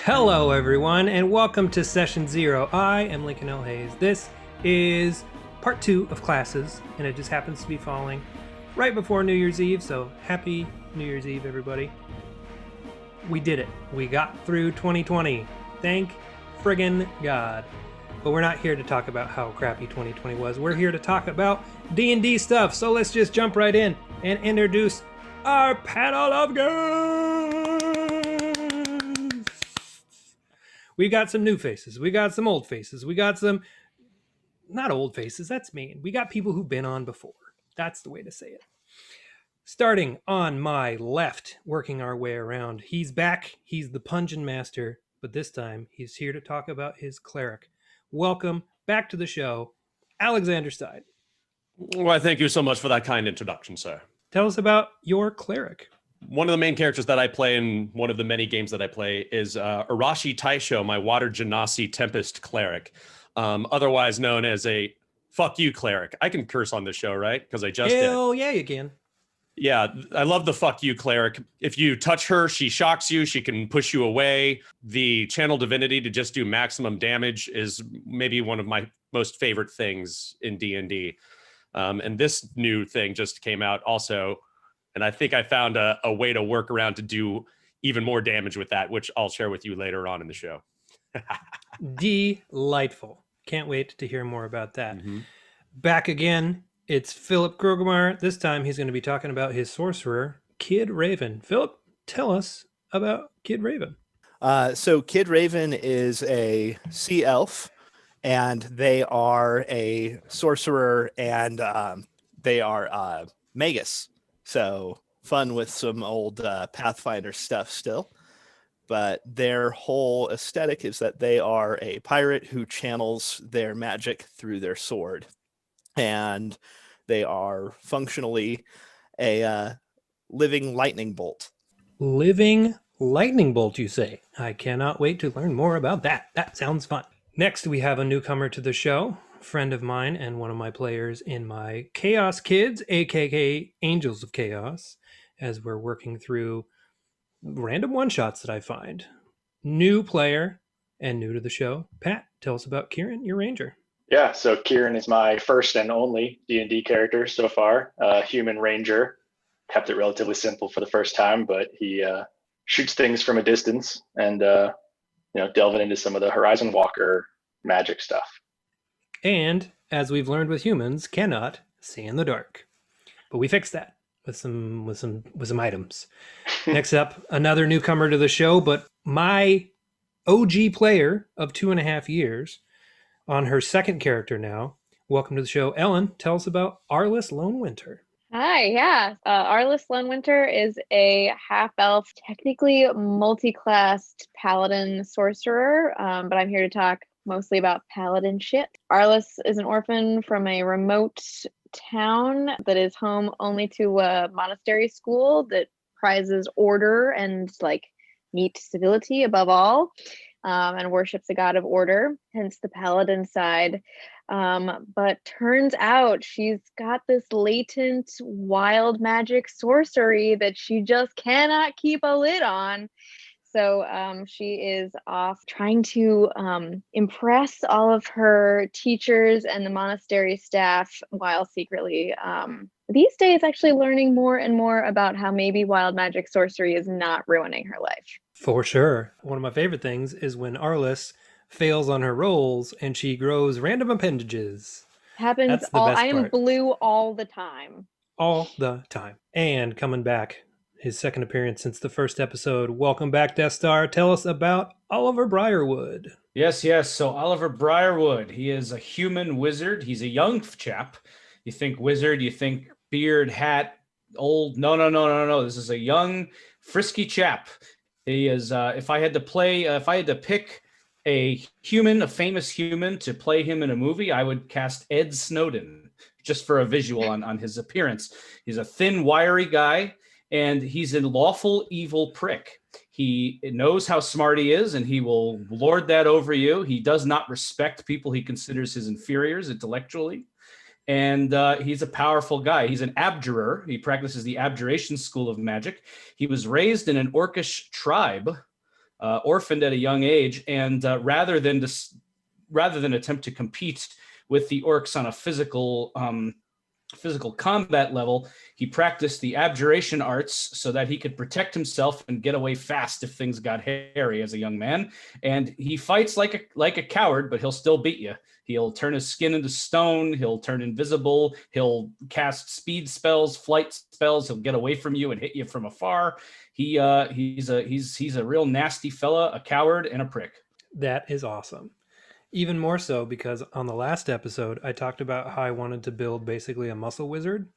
Hello, everyone, and welcome to Session 0. I am Lincoln L. Hayes. This is part 2 of classes, and it just happens to be falling right before New Year's Eve, so happy New Year's Eve, everybody. We did it. We got through 2020. Thank friggin' God. But we're not here to talk about how crappy 2020 was. We're here to talk about D&D stuff, so let's just jump right in and introduce our panel of guests. We got some new faces. We got some old faces. We got some, not old faces, that's mean. We got people who've been on before. That's the way to say it. Starting on my left, working our way around. He's back. He's the Pungeon Master, but this time he's here to talk about his Cleric. Welcome back to the show, Alexander Stine. Well, thank you so much for that kind introduction, sir. Tell us about your Cleric. One of the main characters that I play in one of the many games that I play is Arashi Taisho, my Water Genasi Tempest Cleric, otherwise known as a fuck you Cleric. I can curse on this show, right? Because I just Hell did. Yeah, you can. Yeah, I love the fuck you Cleric. If you touch her, she shocks you. She can push you away. The Channel Divinity to just do maximum damage is maybe one of my most favorite things in D&D. And this new thing just came out also. And I think I found a way to work around to do even more damage with that, which I'll share with you later on in the show. Delightful. Can't wait to hear more about that. Mm-hmm. Back again, it's Philip Krogmeier. This time he's going to be talking about his sorcerer, Kid Raven. Philip, tell us about Kid Raven. So Kid Raven is a sea elf, and they are a sorcerer, and they are magus. So fun with some old Pathfinder stuff still. But their whole aesthetic is that they are a pirate who channels their magic through their sword. And they are functionally a living lightning bolt. Living lightning bolt, you say? I cannot wait to learn more about that. That sounds fun. Next, we have a newcomer to the show, friend of mine and one of my players in my Chaos Kids, aka Angels of Chaos, as we're working through random one-shots that I find. New player and new to the show. Pat, tell us about Kieran, your ranger. Yeah, so Kieran is my first and only D&D character so far, human ranger. Kept it relatively simple for the first time, but he shoots things from a distance and delving into some of the Horizon Walker magic stuff. And as we've learned with humans, cannot see in the dark. But we fixed that with some items. Next up, another newcomer to the show, but my OG player of 2.5 years on her second character now. Welcome to the show. Ellen, tell us about Arliss Lone Winter. Hi, yeah. Arliss Lone Winter is a half-elf, technically multi-classed paladin sorcerer, but I'm here to talk mostly about paladin shit. Arliss is an orphan from a remote town that is home only to a monastery school that prizes order and neat civility above all, and worships the god of order, hence the paladin side. But turns out she's got this latent wild magic sorcery that she just cannot keep a lid on. So she is off trying to impress all of her teachers and the monastery staff while secretly these days actually learning more and more about how maybe wild magic sorcery is not ruining her life. For sure. One of my favorite things is when Arliss fails on her rolls and she grows random appendages. Happens all. I am blue all the time. All the time. And coming back, his second appearance since the first episode. Welcome back, Death Star. Tell us about Oliver Briarwood. Yes. So Oliver Briarwood, he is a human wizard. He's a young chap. You think wizard, you think beard, hat, old. No. This is a young, frisky chap. He is, if I had to pick a famous human to play him in a movie, I would cast Ed Snowden, just for a visual on his appearance. He's a thin, wiry guy. And he's a lawful evil prick. He knows how smart he is, and he will lord that over you. He does not respect people he considers his inferiors intellectually. And he's a powerful guy. He's an abjurer. He practices the abjuration school of magic. He was raised in an orcish tribe orphaned at a young age, and rather than attempt to compete with the orcs on a physical combat level, he practiced the abjuration arts so that he could protect himself and get away fast if things got hairy as a young man. And he fights like a coward, but he'll still beat you. He'll turn his skin into stone. He'll turn invisible. He'll cast speed spells, flight spells. He'll get away from you and hit you from afar. He's a real nasty fella, a coward, and a prick. That is awesome. Even more so because on the last episode, I talked about how I wanted to build basically a muscle wizard.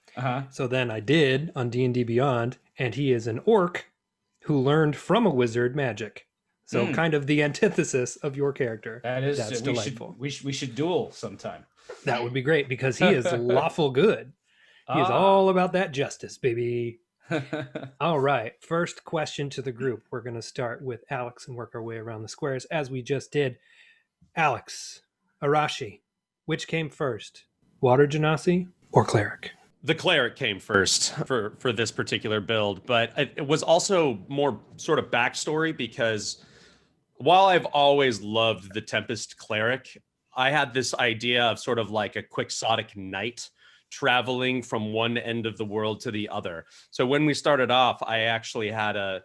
So then I did on D&D Beyond, and he is an orc who learned from a wizard magic. So kind of the antithesis of your character. That's delightful. We should duel sometime. That would be great because he is lawful good. He is all about that justice, baby. All right. First question to the group. We're going to start with Alex and work our way around the squares as we just did. Alex, Arashi, which came first? Water Genasi or Cleric? The Cleric came first for this particular build, but it was also more sort of backstory because while I've always loved the Tempest Cleric, I had this idea of sort of like a quixotic knight traveling from one end of the world to the other. So when we started off, I actually had a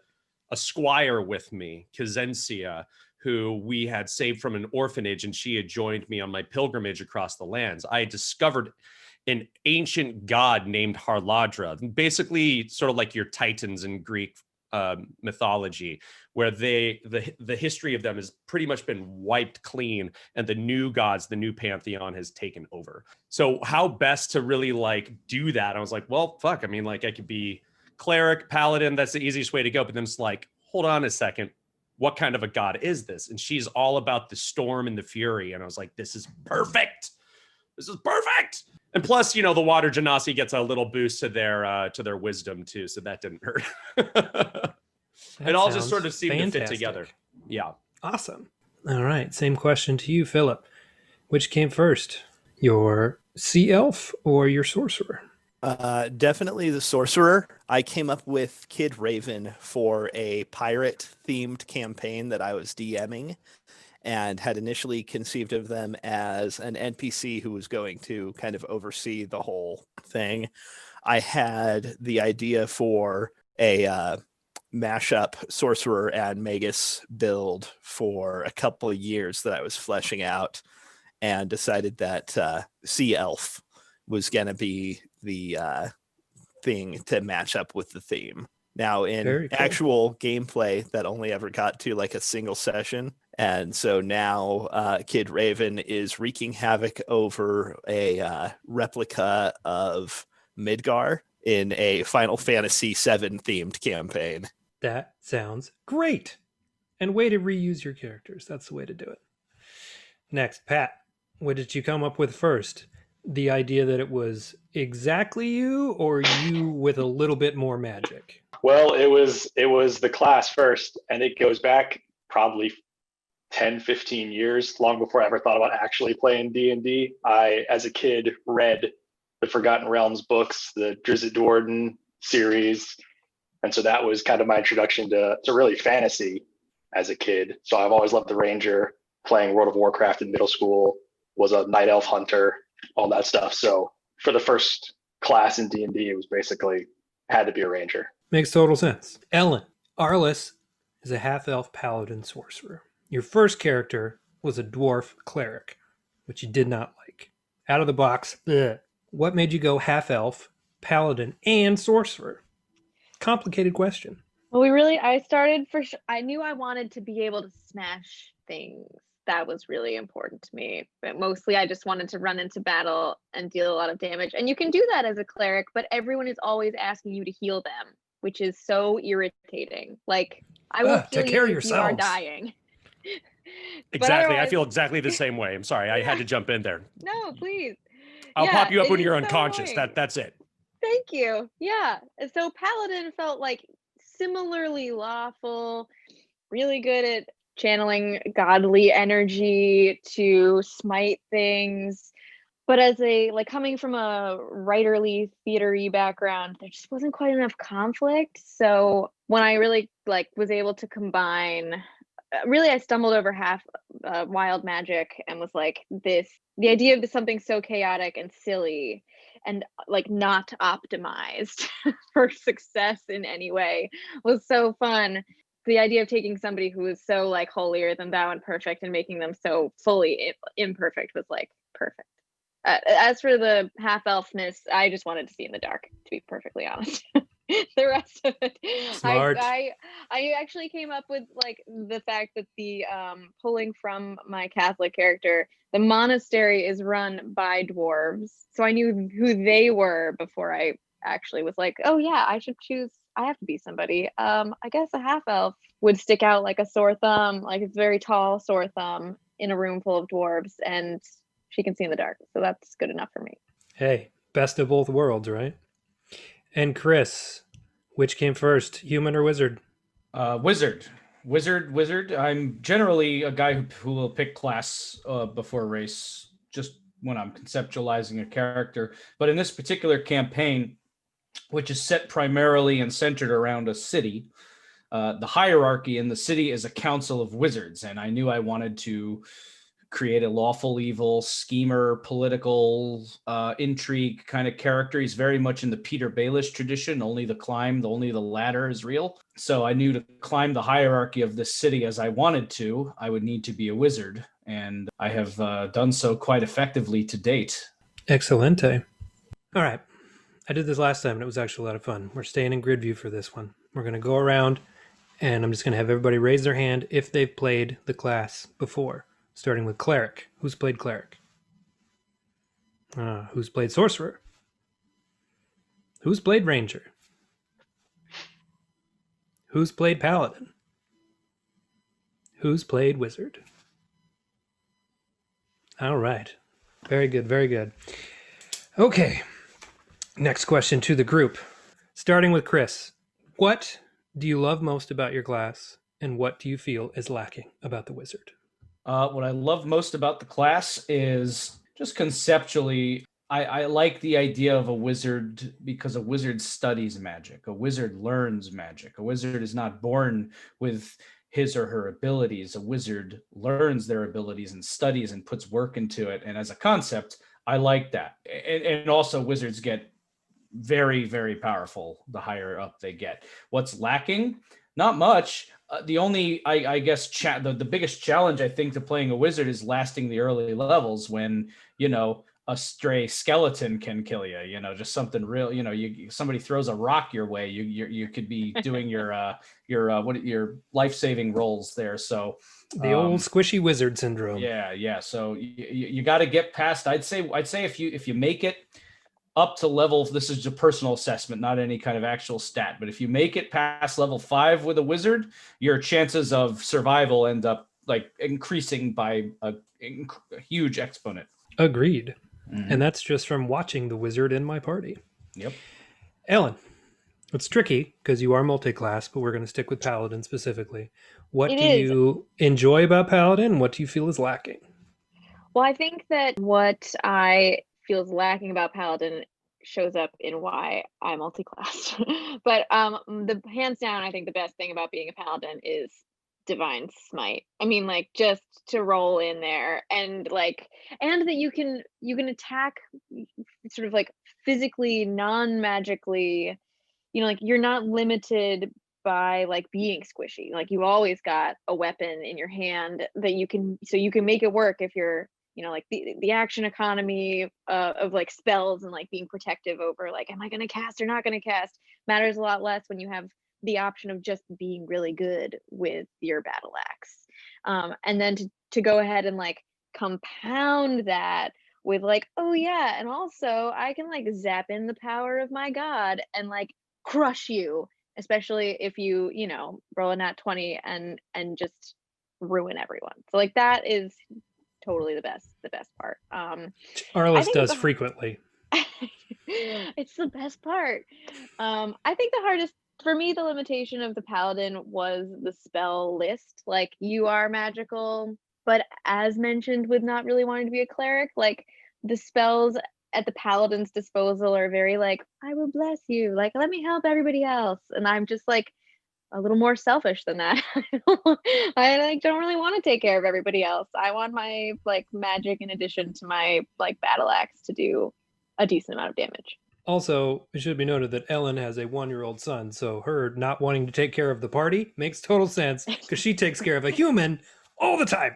squire with me, Kazencia, who we had saved from an orphanage, and she had joined me on my pilgrimage across the lands. I had discovered an ancient god named Harladra, basically sort of like your Titans in Greek mythology, where the history of them has pretty much been wiped clean, and the new gods, the new pantheon has taken over. So how best to really like do that? I was like, well, fuck. I mean, like I could be Cleric, Paladin. That's the easiest way to go. But then it's like, hold on a second. What kind of a god is this? And she's all about the storm and the fury. And I was like, this is perfect. This is perfect. And plus, the Water Genasi gets a little boost to their wisdom too. So that didn't hurt. It all just sort of seemed to fit together. Yeah. Awesome. All right. Same question to you, Philip. Which came first? Your sea elf or your sorcerer? Definitely the sorcerer. I came up with Kid Raven for a pirate-themed campaign that I was DMing, and had initially conceived of them as an NPC who was going to kind of oversee the whole thing. I had the idea for a mashup sorcerer and magus build for a couple of years that I was fleshing out, and decided that sea elf was going to be the thing to match up with the theme. Now, in actual gameplay, that only ever got to like a single session. And so now Kid Raven is wreaking havoc over a replica of Midgar in a Final Fantasy VII themed campaign. That sounds great. And way to reuse your characters. That's the way to do it. Next, Pat, what did you come up with first? The idea that it was exactly you, or you with a little bit more magic? Well, it was the class first, and it goes back probably 10, 15 years, long before I ever thought about actually playing D&D. I, as a kid, read the Forgotten Realms books, the Drizzt Do'Urden series, and so that was kind of my introduction to really fantasy as a kid. So I've always loved the Ranger, playing World of Warcraft in middle school, was a night elf hunter, all that stuff. So for the first class in D&D, it was basically had to be a Ranger. Makes total sense. Ellen, Arliss is a half-elf paladin sorcerer. Your first character was a dwarf cleric, which you did not like. Out of the box, bleh. What made you go half-elf, paladin, and sorcerer? Complicated question. Well, I knew I wanted to be able to smash things. That was really important to me. But mostly I just wanted to run into battle and deal a lot of damage. And you can do that as a cleric, but everyone is always asking you to heal them, which is so irritating. Like, I will heal you if you are dying. Exactly. I feel exactly the same way. I'm sorry. I had to jump in there. No, please. I'll pop you up when you're unconscious. That's it. Thank you. Yeah. So Paladin felt like similarly lawful, really good at channeling godly energy to smite things. But as coming from a writerly theater-y background, there just wasn't quite enough conflict. So when I really was able to combine really I stumbled over half wild magic and was like, the idea of something so chaotic and silly and like not optimized for success in any way was so fun. The idea of taking somebody who is so like holier than thou and perfect and making them so fully imperfect was like perfect. As for the half elfness, I just wanted to see in the dark, to be perfectly honest. The rest of it, Smart. I actually came up with like the fact that the pulling from my Catholic character, the monastery is run by dwarves, so I knew who they were before I actually was like, oh yeah, I should choose. I have to be somebody. I guess a half elf would stick out like a sore thumb, like it's very tall sore thumb in a room full of dwarves, and she can see in the dark, so that's good enough for me. Hey, best of both worlds, right? And Chris, which came first, human or wizard? Wizard. I'm generally a guy who will pick class before race, just when I'm conceptualizing a character. But in this particular campaign, which is set primarily and centered around a city, the hierarchy in the city is a council of wizards, and I knew I wanted to create a lawful evil schemer, political intrigue kind of character. He's very much in the Peter Baelish tradition. Only the ladder is real. So I knew to climb the hierarchy of this city as I wanted to, I would need to be a wizard. And I have done so quite effectively to date. Excelente. All right. I did this last time and it was actually a lot of fun. We're staying in grid view for this one. We're going to go around and I'm just going to have everybody raise their hand if they've played the class before. Starting with Cleric. Who's played Cleric? Who's played Sorcerer? Who's played Ranger? Who's played Paladin? Who's played Wizard? All right. Very good, very good. Okay. Next question to the group. Starting with Chris. What do you love most about your class, and what do you feel is lacking about the Wizard? What I love most about the class is just conceptually, I like the idea of a wizard because a wizard studies magic. A wizard learns magic. A wizard is not born with his or her abilities. A wizard learns their abilities and studies and puts work into it. And as a concept, I like that. And also wizards get very, very powerful the higher up they get. What's lacking? Not much. The only, I guess, the biggest challenge, I think, to playing a wizard is lasting the early levels when, a stray skeleton can kill you, just something real, somebody throws a rock your way, you could be doing your life-saving rolls there. So the old squishy wizard syndrome. Yeah. So you got to get past, I'd say if you make it up to level, this is a personal assessment, not any kind of actual stat, but if you make it past level 5 with a wizard, your chances of survival end up like increasing by a huge exponent. Agreed. Mm-hmm. And that's just from watching the wizard in my party. Yep. Ellen, it's tricky because you are multi-class, but we're going to stick with Paladin specifically. What do you enjoy about Paladin? What do you feel is lacking? Well, I think that what I feels lacking about Paladin shows up in why I'm multi-class. But the hands down, I think the best thing about being a Paladin is Divine Smite. I mean, like, just to roll in there and that you can attack sort of like physically, non-magically, like you're not limited by like being squishy. Like you always got a weapon in your hand that you can make it work if you're like the action economy of like spells and like being protective over like, am I going to cast or not going to cast, matters a lot less when you have the option of just being really good with your battle axe. And then to go ahead and like compound that with like, oh yeah, and also I can like zap in the power of my god and like crush you, especially if you roll a nat 20 and just ruin everyone. So like that is totally the best part. Arliss does frequently. It's the best part. I think the hardest for me, the limitation of the Paladin was the spell list. Like, you are magical, but as mentioned with not really wanting to be a cleric, like the spells at the Paladin's disposal are very like, I will bless you, like let me help everybody else, and I'm just like, a little more selfish than that. I like don't really want to take care of everybody else. I want my like magic in addition to my like battle axe to do a decent amount of damage. Also, it should be noted that Ellen has a 1-year-old son, so her not wanting to take care of the party makes total sense because she takes care of a human all the time.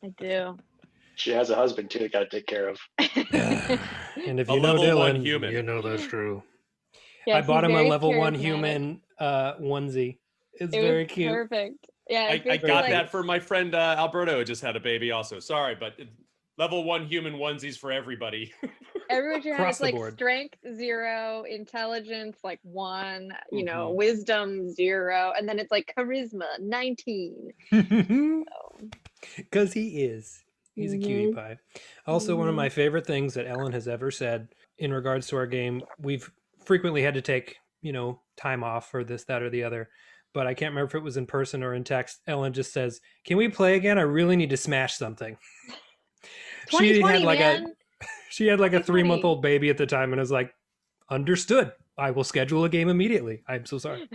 I do. She has a husband too that got to take care of. And if A you know level 1 Dylan, human. you know that's true. Yes, I bought he's him a very level 1 charismatic. human onesie. It's It very was cute. perfect. Yeah, it's I great to, got like, that for my friend Alberto, who just had a baby also. Sorry, but level 1 human onesies for everybody. everyone should have Across it's the like board. strength 0, intelligence like 1, you know, Mhm. wisdom 0, and then it's like charisma 19. Because he is. He's a cutie Mhm. pie. Also, one of my favorite things that Ellen has ever said in regards to our game, we've frequently had to take, time off for this, that, or the other. But I can't remember if it was in person or in text. Ellen just says, "Can we play again? I really need to smash something." She 2020, had like man. she had like a 2020. 3-month-old baby at the time and was like, "Understood. I will schedule a game immediately. I'm so sorry."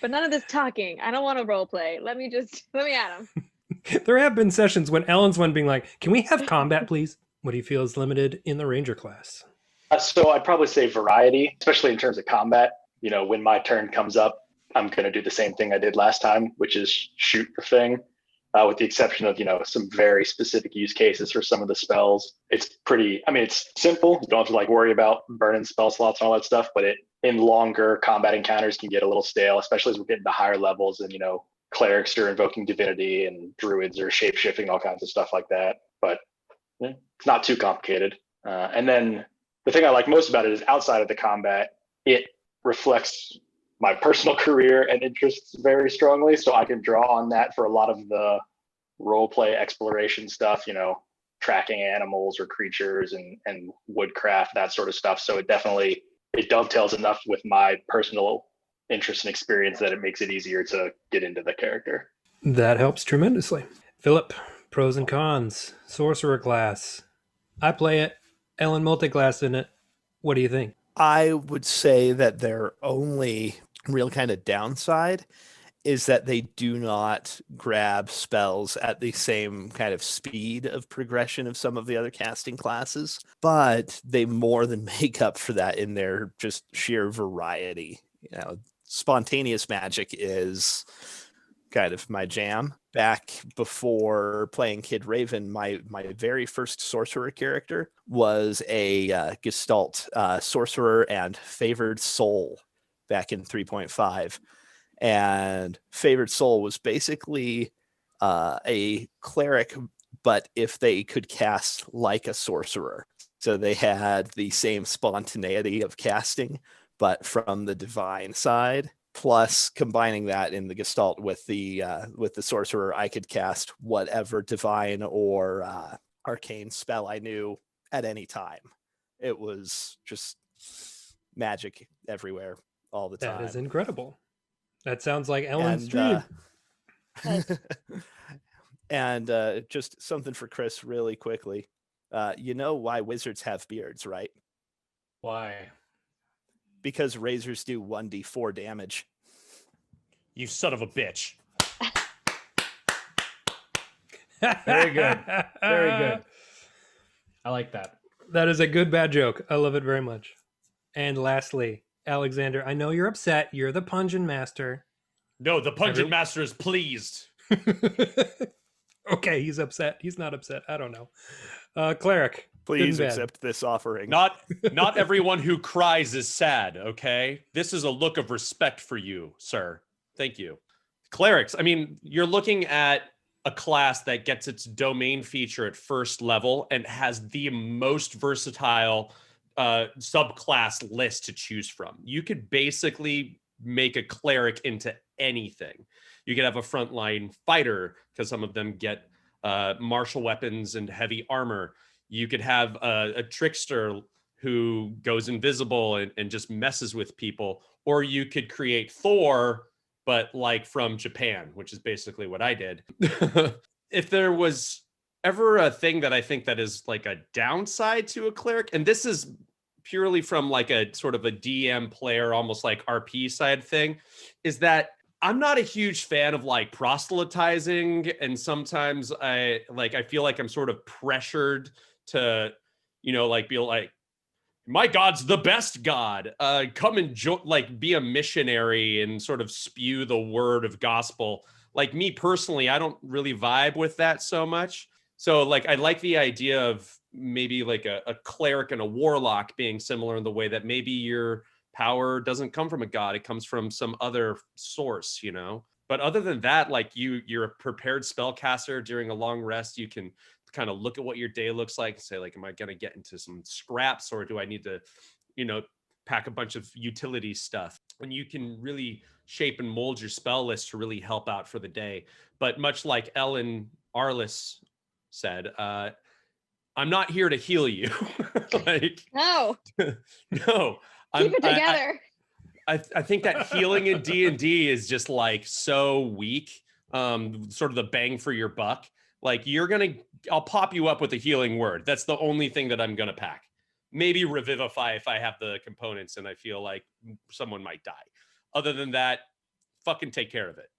But none of this talking. I don't want to role play. Let me at him. There have been sessions when Ellen's one being like, "Can we have combat, please?" What he feels limited in the Ranger class. So I'd probably say variety, especially in terms of combat. When my turn comes up, I'm going to do the same thing I did last time, which is shoot the thing. With the exception of, some very specific use cases for some of the spells. It's it's simple. You don't have to like worry about burning spell slots and all that stuff, but in longer combat encounters can get a little stale, especially as we're getting to higher levels and, clerics are invoking divinity and druids are shape-shifting, all kinds of stuff like that. But it's not too complicated. And then the thing I like most about it is outside of the combat, it reflects my personal career and interests very strongly. So I can draw on that for a lot of the role play exploration stuff, tracking animals or creatures and woodcraft, that sort of stuff. So it dovetails enough with my personal interest and experience that it makes it easier to get into the character. That helps tremendously. Philip, pros and cons. Sorcerer class. I play it. Ellen multi-class in it. What do you think? I would say that their only real kind of downside is that they do not grab spells at the same kind of speed of progression of some of the other casting classes, but they more than make up for that in their just sheer variety. Spontaneous magic is kind of my jam. Back before playing Kid Raven, my very first sorcerer character was a Gestalt sorcerer and favored soul back in 3.5. And favored soul was basically a cleric, but if they could cast like a sorcerer. So they had the same spontaneity of casting, but from the divine side. Plus, combining that in the Gestalt with the sorcerer, I could cast whatever divine or arcane spell I knew at any time. It was just magic everywhere all the time. That is incredible. That sounds like Ellen's dream. And just something for Chris really quickly. You know why wizards have beards, right? Why? Because razors do 1d4 damage. You son of a bitch. Very good. Very good. I like that. That is a good bad joke. I love it very much. And lastly, Alexander, I know you're upset. You're the Pungeon Master. No, the Pungent Master is pleased. Okay, he's upset. He's not upset. I don't know. Cleric. Please accept this offering. Not everyone who cries is sad, okay? This is a look of respect for you, sir. Thank you. Clerics, you're looking at a class that gets its domain feature at first level and has the most versatile subclass list to choose from. You could basically make a cleric into anything. You could have a frontline fighter because some of them get martial weapons and heavy armor. You could have a trickster who goes invisible and just messes with people. Or you could create Thor, but like from Japan, which is basically what I did. If there was ever a thing that I think that is like a downside to a cleric, and this is purely from like a sort of a DM player, almost like RP side thing, is that I'm not a huge fan of like proselytizing, and sometimes I feel like I'm sort of pressured to, like be like, my God's the best God. Come and be a missionary and sort of spew the word of gospel. Like me personally, I don't really vibe with that so much. So like I like the idea of maybe like a cleric and a warlock being similar in the way that maybe your power doesn't come from a god, it comes from some other source, But other than that, like you're a prepared spellcaster. During a long rest, you can kind of look at what your day looks like and say, like, am I going to get into some scraps, or do I need to, pack a bunch of utility stuff? And you can really shape and mold your spell list to really help out for the day. But much like Ellen Arliss said, I'm not here to heal you. No. No. Keep it together. I think that healing in D&D is just like so weak. Sort of the bang for your buck. Like I'll pop you up with a healing word. That's the only thing that I'm gonna pack. Maybe revivify if I have the components and I feel like someone might die. Other than that, fucking take care of it.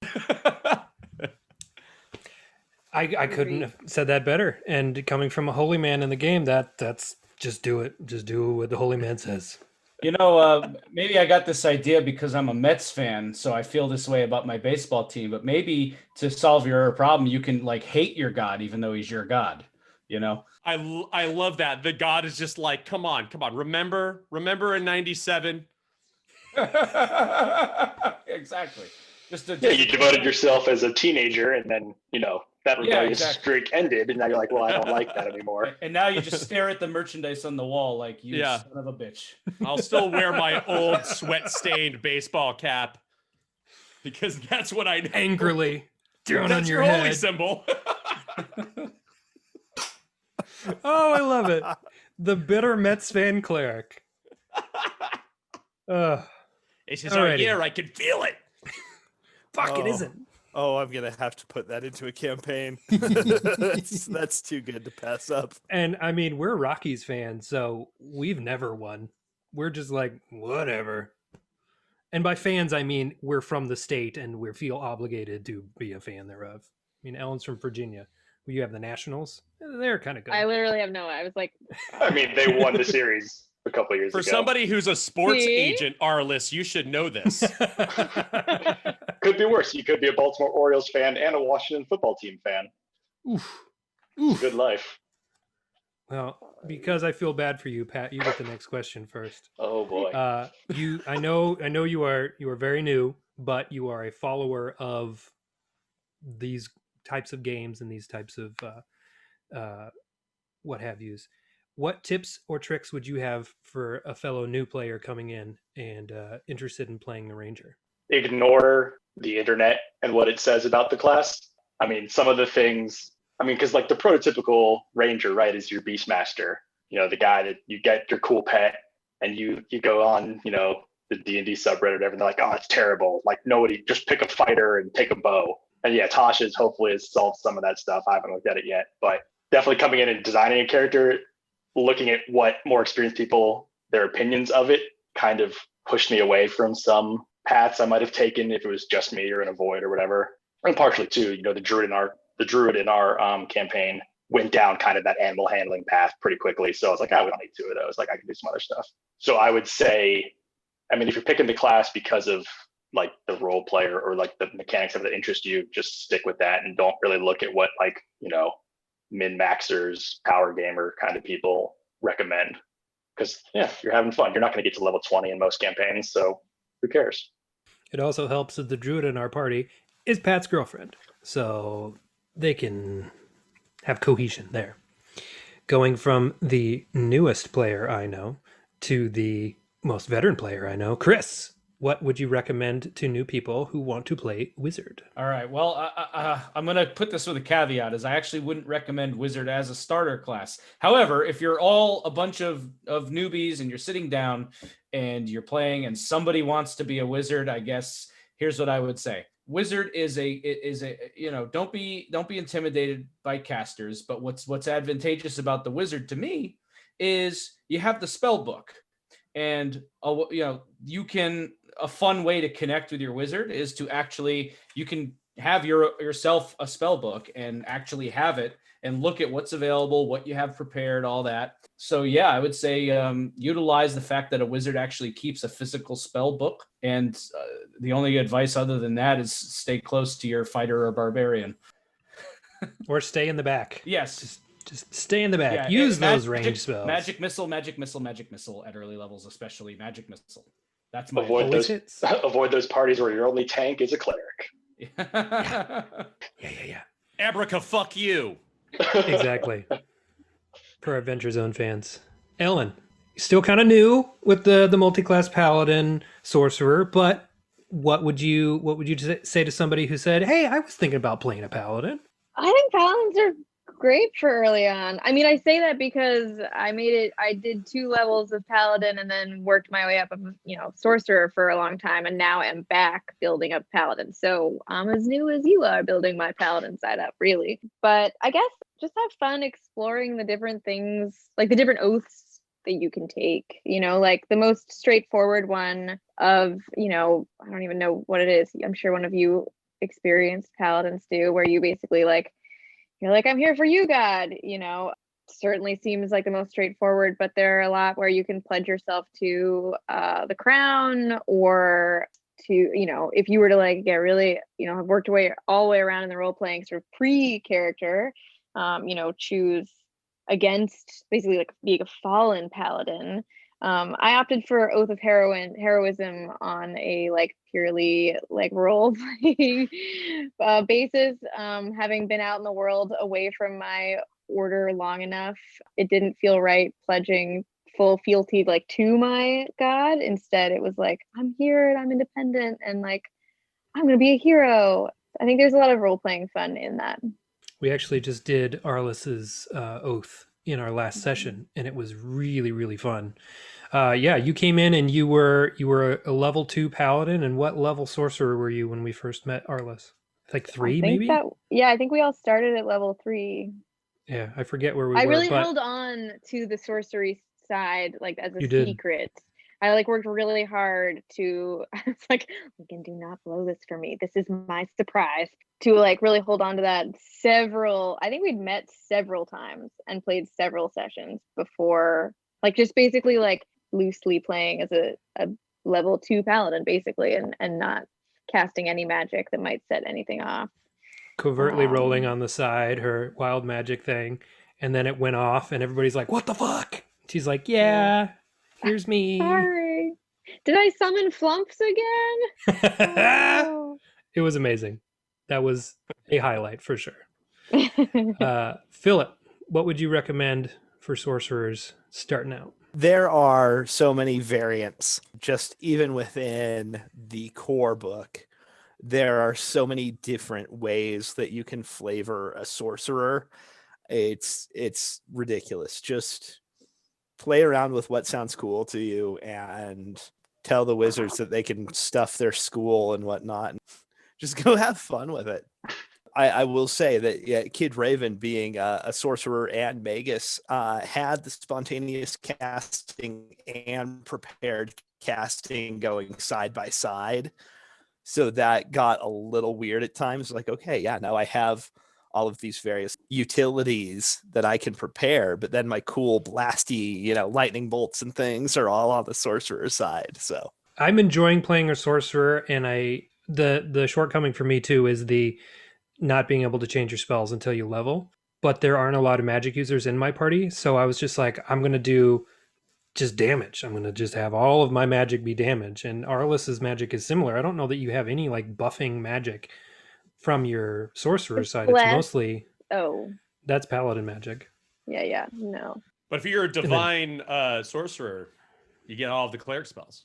I couldn't have said that better. And coming from a holy man in the game, that's just do it. Just do what the holy man says. Maybe I got this idea because I'm a Mets fan, so I feel this way about my baseball team. But maybe to solve your problem, you can like hate your god, even though he's your god. I love that. The god is just like, come on. Remember in '97. Exactly. You devoted yourself as a teenager, and then that rebellious streak ended, and now you're like, well, I don't like that anymore. And now you just stare at the merchandise on the wall like, you son of a bitch. I'll still wear my old sweat-stained baseball cap because that's what I know. Angrily down that's on your holy head. symbol. Oh, I love it. The bitter Mets fan cleric. It's just our year. I can feel it. Fuck, it isn't. Oh, I'm gonna have to put that into a campaign. That's too good to pass up. And I mean, we're Rockies fans, so we've never won. We're just like, whatever. And by fans, I mean we're from the state and we feel obligated to be a fan thereof. I mean, Ellen's from Virginia. You have the Nationals. They're kind of good. I literally have no. I was like, I mean, they won the series a couple of years ago. For somebody who's a sports agent, Arliss, you should know this. Could be worse. You could be a Baltimore Orioles fan and a Washington football team fan. Oof. Good life. Well, because I feel bad for you, Pat, you get the next question first. Oh boy. I know you are very new, but you are a follower of these types of games and these types of what have yous. What tips or tricks would you have for a fellow new player coming in and interested in playing the Ranger? Ignore the internet and what it says about the class. I mean, some of the things, because like the prototypical Ranger, right, is your Beastmaster, the guy that you get your cool pet and you go on, the D&D subreddit, everything like, oh, it's terrible. Like nobody, just pick a fighter and take a bow. And yeah, Tasha's hopefully has solved some of that stuff. I haven't looked at it yet, but definitely coming in and designing a character, looking at what more experienced people, their opinions of it kind of pushed me away from some paths I might have taken if it was just me or in a void or whatever. And partially too, the druid in our campaign went down kind of that animal handling path pretty quickly. So I was like, we don't need two of those. Like I can do some other stuff. So I would say, if you're picking the class because of like the role player or like the mechanics of it that interest you, just stick with that and don't really look at what like, min-maxers, power gamer kind of people recommend. Because you're having fun. You're not going to get to level 20 in most campaigns, so who cares? It also helps that the druid in our party is Pat's girlfriend, so they can have cohesion there. Going from the newest player I know to the most veteran player I know, Chris, what would you recommend to new people who want to play Wizard? All right. Well, I'm going to put this with a caveat, as I actually wouldn't recommend Wizard as a starter class. However, if you're all a bunch of newbies and you're sitting down and you're playing and somebody wants to be a Wizard, I guess here's what I would say. Wizard is don't be intimidated by casters, but what's advantageous about the Wizard to me is you have the spell book. And you can, a fun way to connect with your wizard is to actually, you can have yourself a spell book and actually have it and look at what's available, what you have prepared, all that. So yeah, I would say utilize the fact that a wizard actually keeps a physical spell book. And the only advice other than that is stay close to your fighter or barbarian. Or stay in the back. Yes. Just stay in the back. Yeah, Use those range spells. Magic missile at early levels, especially magic missile. That's my avoid those parties where your only tank is a cleric. Yeah. Abraca, fuck you. Exactly. For Adventure Zone fans. Ellen, still kind of new with the multi-class paladin sorcerer, but what would you say to somebody who said, "Hey, I was thinking about playing a paladin"? I think paladins are great for early on. I mean, I say that because I did 2 levels of paladin and then worked my way up of, sorcerer for a long time, and now I'm back building up paladin. So I'm as new as you are building my paladin side up, really. But I guess just have fun exploring the different things, like the different oaths that you can take, like the most straightforward one of, I don't even know what it is. I'm sure one of you experienced paladins do, where you basically you're like, I'm here for you, God, certainly seems like the most straightforward, but there are a lot where you can pledge yourself to the crown, or to, if you were to get really, have worked all the way around in the role playing sort of pre-character, choose against basically being a fallen paladin. I opted for Oath of Heroism on a purely role playing basis. Having been out in the world away from my order long enough, it didn't feel right pledging full fealty to my god. Instead, it was I'm here and I'm independent and I'm gonna be a hero. I think there's a lot of role playing fun in that. We actually just did Arliss's oath in our last session, and it was really, really fun. You came in and you were a level 2 paladin. And what level sorcerer were you when we first met Arliss? 3, maybe? I think we all started at level 3. Yeah, I forget where we were. I really held on to the sorcery side as a secret. I worked really hard to, it's Lincoln, do not blow this for me. This is my surprise. To really hold on to that I think we'd met several times and played several sessions before, just basically loosely playing as a level 2 paladin basically, and not casting any magic that might set anything off. Covertly rolling on the side, her wild magic thing, and then it went off and everybody's like, what the fuck? She's like, yeah. Here's me. Sorry. Did I summon Flumps again? Oh. It was amazing. That was a highlight for sure. Philip, what would you recommend for sorcerers starting out? There are so many variants, just even within the core book. There are so many different ways that you can flavor a sorcerer. It's ridiculous. Just play around with what sounds cool to you and tell the wizards that they can stuff their school and whatnot. Just go have fun with it. I will say that Kid Raven, being a sorcerer and magus, had the spontaneous casting and prepared casting going side by side. So that got a little weird at times. Now I have all of these various utilities that I can prepare, but then my cool blasty, lightning bolts and things are all on the sorcerer side. So I'm enjoying playing a sorcerer, and the shortcoming for me too is the not being able to change your spells until you level. But there aren't a lot of magic users in my party, so I was just I'm going to do just damage. I'm going to just have all of my magic be damage. And Arliss's magic is similar. I don't know that you have any buffing magic from your sorcerer side. It's mostly that's paladin magic. Yeah, no. But if you're a divine sorcerer, you get all of the cleric spells.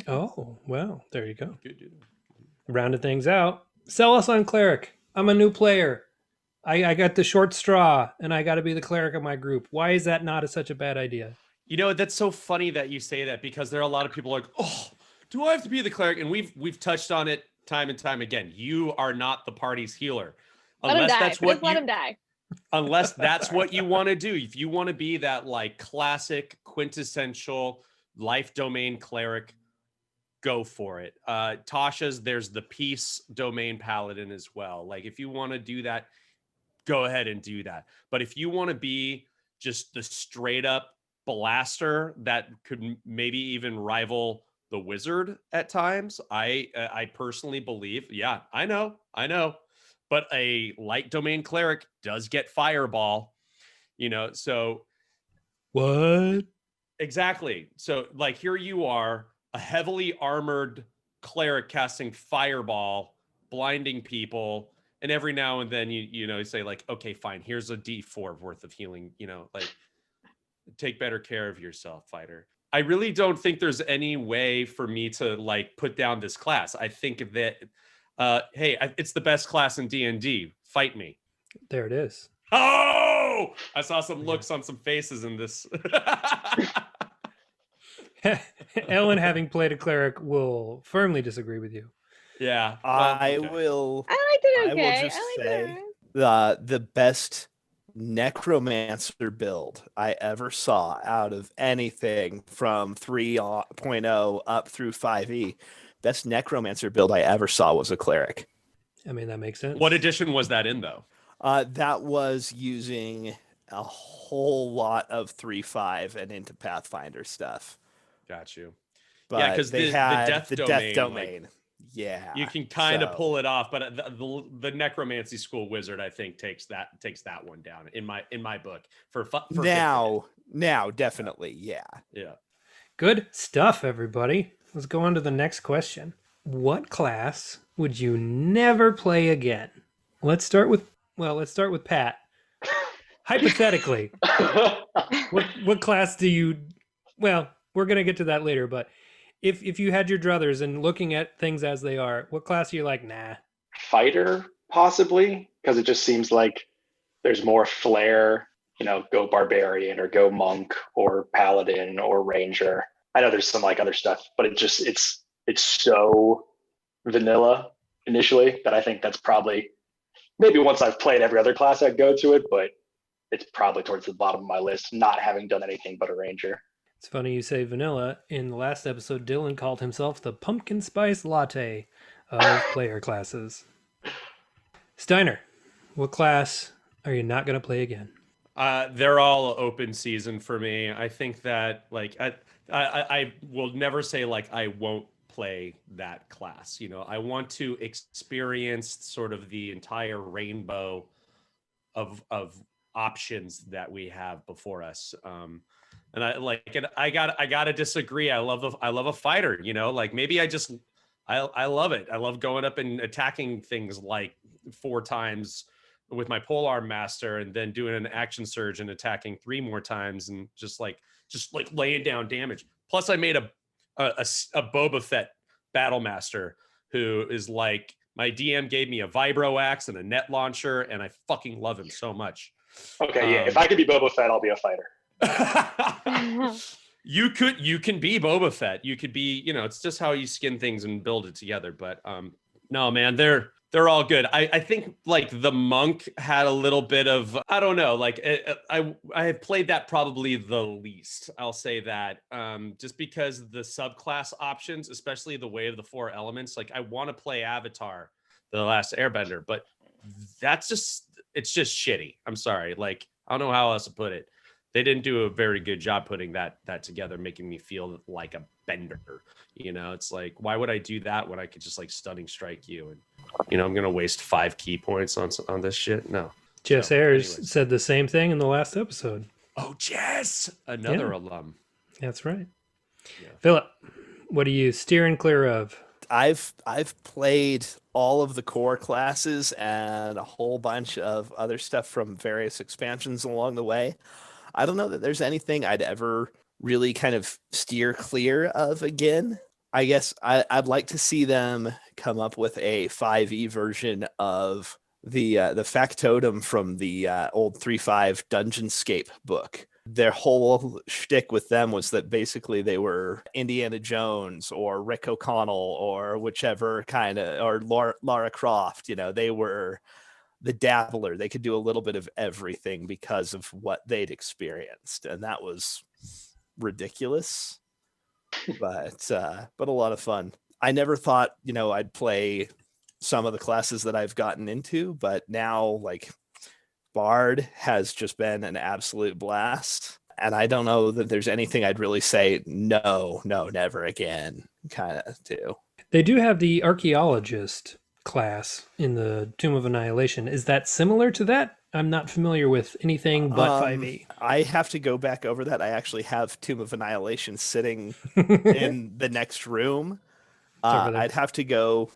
Oh, well, there you go. Good. Rounded things out. Sell us on cleric. I'm a new player. I got the short straw, and I got to be the cleric of my group. Why is that not such a bad idea? That's so funny that you say that, because there are a lot of people oh, do I have to be the cleric? And we've touched on it time and time again. You are not the party's healer. Unless let him die. Unless that's what you want to do. If you want to be that classic quintessential life domain cleric, go for it. Tasha's, there's the peace domain paladin as well. Like if you want to do that, go ahead and do that. But if you want to be just the straight up blaster that could maybe even rival the wizard at times, I personally believe, yeah, I know, but a light domain cleric does get fireball, so What? exactly. So like here you are, a heavily armored cleric casting fireball, blinding people, and every now and then you say like, okay, fine, here's a D4 worth of healing, like take better care of yourself, fighter. I really don't think there's any way for me to like put down this class. I think that hey, it's the best class in D&D. Fight me. There it is. Oh, I saw some looks on some faces in this. Ellen, having played a cleric, will firmly disagree with you. Yeah. I okay. will. I liked it I okay. will just I say liked it. the best necromancer build I ever saw out of anything from 3.0 up through 5e. Best necromancer build I ever saw was a cleric. I mean, that makes sense. What edition was that in, though? That was using a whole lot of 3.5 and into Pathfinder stuff. Got you. But yeah, because they the had death domain. Like, yeah, you can kind of pull it off, but the necromancy school wizard, I think, takes that one down in my book for now definitely, yeah. Good stuff, everybody. Let's go on to the next question. What class would you never play again? Let's start with Pat. Hypothetically, what class do you? Well, we're gonna get to that later, but if you had your druthers and looking at things as they are, what class are you like? Nah. Fighter, possibly, because it just seems like there's more flair. Go barbarian or go monk or paladin or ranger. I know there's some like other stuff, but it's so vanilla initially that I think that's probably, maybe once I've played every other class I'd go to it, but it's probably towards the bottom of my list, not having done anything but a ranger. It's funny you say vanilla. In the last episode, Dylan called himself the pumpkin spice latte of player classes. Steiner, what class are you not going to play again? They're all open season for me. I think that like I will never say like I won't play that class. I want to experience sort of the entire rainbow of options that we have before us. And I gotta disagree. I love a fighter, like maybe I love it. I love going up and attacking things like 4 times with my polearm master and then doing an action surge and attacking 3 more times and just laying down damage. Plus I made a Boba Fett battle master who is like, my DM gave me a vibro axe and a net launcher and I fucking love him so much. Okay, yeah. If I could be Boba Fett, I'll be a fighter. You can be Boba Fett. You could be, it's just how you skin things and build it together. But no, man, they're all good. I think like the monk had a little bit of, I don't know, like I have played that probably the least. I'll say that just because the subclass options, especially the Way of the 4 Elements, like I want to play Avatar, The Last Airbender, but it's just shitty. I'm sorry. Like, I don't know how else to put it. They didn't do a very good job putting that together, making me feel like a bender. It's like, why would I do that when I could just like stunning strike you? And, I'm going to waste 5 key points on this shit. No. Jess Ayers said the same thing in the last episode. Oh, Jess, another alum. That's right. Yeah. Philip, what are you steering clear of? I've played all of the core classes and a whole bunch of other stuff from various expansions along the way. I don't know that there's anything I'd ever really kind of steer clear of again. I guess I'd like to see them come up with a 5e version of the factotum from the old 3.5 Dungeonscape book. Their whole shtick with them was that basically they were Indiana Jones or Rick O'Connell or whichever kind of, or Lara Croft. They were the dabbler. They could do a little bit of everything because of what they'd experienced, and that was ridiculous. but a lot of fun. I never thought, I'd play some of the classes that I've gotten into, but now like Bard has just been an absolute blast. And I don't know that there's anything I'd really say, no, never again, kind of to. They do have the archaeologist class in the Tomb of Annihilation. Is that similar to that? I'm not familiar with anything but 5e. I have to go back over that. I actually have Tomb of Annihilation sitting in the next room. I'd have to go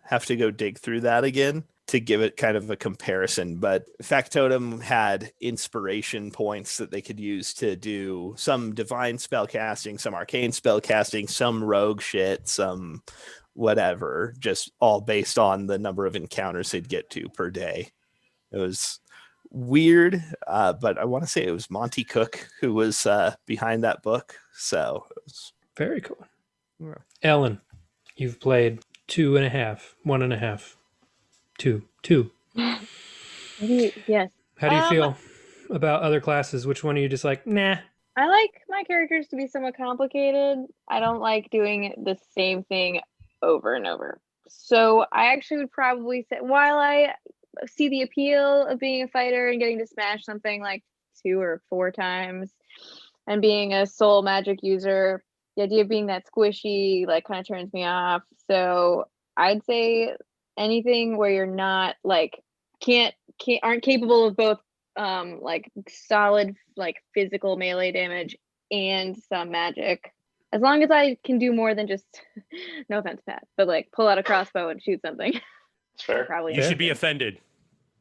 dig through that again to give it kind of a comparison. But Factotum had inspiration points that they could use to do some divine spell casting, some arcane spell casting, some rogue shit, some whatever, just all based on the number of encounters they'd get to per day. It was weird, but I want to say it was Monty Cook who was behind that book. So it was very cool. Yeah. Ellen, you've played 2.5, 1.5, 2. Yes. How do you feel about other classes? Which one are you just like, nah? I like my characters to be somewhat complicated. I don't like doing the same thing over and over. So I actually would probably say, while I see the appeal of being a fighter and getting to smash something like 2 or 4 times, and being a soul magic user, the idea of being that squishy like kind of turns me off. So I'd say anything where you're not like aren't capable of both like solid like physical melee damage and some magic. As long as I can do more than just no offense, Pat, but like pull out a crossbow and shoot something. It's fair. Probably you should be offended.